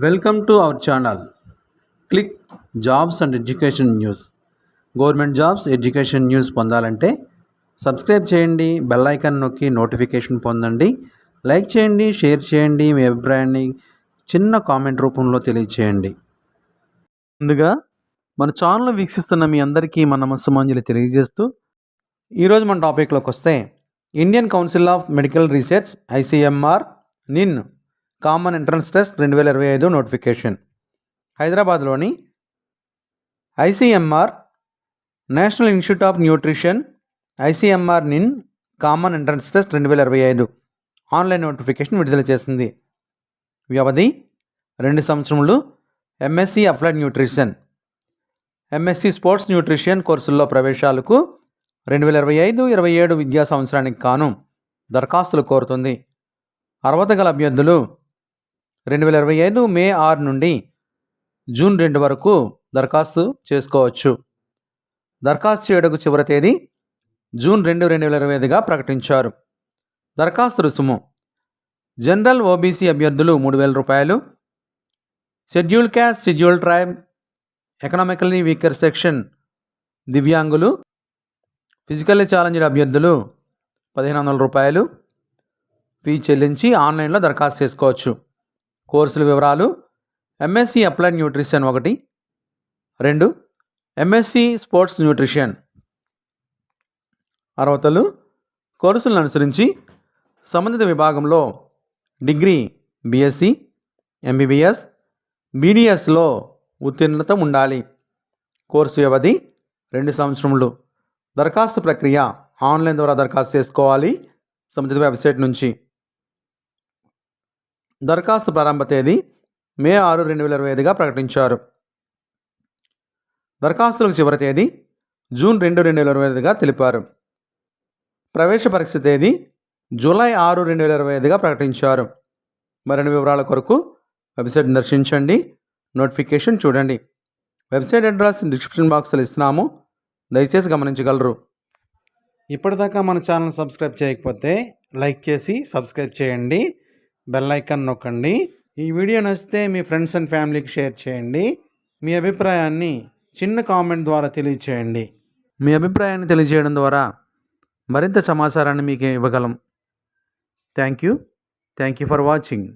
Welcome to our channel. Click jobs and education news. Government jobs education news పొందాలంటే subscribe చేయండి, bell icon నొక్కి notification పొందండి. Like చేయండి, share చేయండి, మీ అభిప్రాయాన్ని చిన్న కామెంట్ రూపంలో తెలియచేయండి. ముందుగా మన ఛానల్ వీక్షిస్తున్న మీ అందరికీ మన నమస్సుమాంజలి తెలియజేస్తూ ఈరోజు మన టాపిక్లోకి వస్తే Indian council of medical research ICMR నిన్ కామన్ ఎంట్రన్స్ టెస్ట్ 2025 నోటిఫికేషన్. హైదరాబాద్లోని ICMR national institute of nutrition ICMR నిన్ common entrance test 2025 online notification విడుదల చేసింది. వ్యవధి 2 సంవత్సరములు. MSc applied nutrition, MSc sports nutrition కోర్సుల్లో ప్రవేశాలకు 2025-27 విద్యా సంవత్సరానికి గాను దరఖాస్తులు కోరుతుంది. అర్హత గల అభ్యర్థులు 2025 మే 6 నుండి జూన్ 2 వరకు దరఖాస్తు చేసుకోవచ్చు. దరఖాస్తు చేయడానికి చివరి తేదీ జూన్ 2, 2025గా ప్రకటించారు. దరఖాస్తు రుసుము జనరల్ OBC అభ్యర్థులు 3,000 రూపాయలు, scheduled caste, scheduled tribe, economically weaker section, దివ్యాంగులు, ఫిజికల్లీ ఛాలెంజ్డ్ అభ్యర్థులు 1,500 రూపాయలు ఫీ చెల్లించి ఆన్లైన్లో దరఖాస్తు చేసుకోవచ్చు. కోర్సుల వివరాలు: MSc applied nutrition 1, 2 MSc sports nutrition. అర్హతలు: కోర్సులను అనుసరించి సంబంధిత విభాగంలో డిగ్రీ BSc, MBBS, BDSలో ఉత్తీర్ణత ఉండాలి. కోర్సు వ్యవధి 2 సంవత్సరములు. దరఖాస్తు ప్రక్రియ ఆన్లైన్ ద్వారా దరఖాస్తు చేసుకోవాలి. సంబంధిత వెబ్సైట్ నుంచి. దరఖాస్తు ప్రారంభ తేదీ మే 6, 2025గా ప్రకటించారు. దరఖాస్తులకు చివరి తేదీ జూన్ 2, 2025గా తెలిపారు. ప్రవేశ పరీక్ష తేదీ జూలై 6, 2025గా ప్రకటించారు. మరిన్ని వివరాల కొరకు వెబ్సైట్ దర్శించండి, నోటిఫికేషన్ చూడండి. వెబ్సైట్ అడ్రస్ డిస్క్రిప్షన్ బాక్స్లో ఇస్తున్నాము, దయచేసి గమనించగలరు. ఇప్పటిదాకా మన ఛానల్ సబ్స్క్రైబ్ చేయకపోతే లైక్ చేసి సబ్స్క్రైబ్ చేయండి, బెల్ ఐకాన్ నొక్కండి. ఈ వీడియో నచ్చితే మీ ఫ్రెండ్స్ అండ్ ఫ్యామిలీకి షేర్ చేయండి. మీ అభిప్రాయాన్ని చిన్న కామెంట్ ద్వారా తెలియచేయండి. మీ అభిప్రాయాన్ని తెలియజేయడం ద్వారా మరింత సమాచారాన్ని మీకు ఇవ్వగలం. Thank you for watching.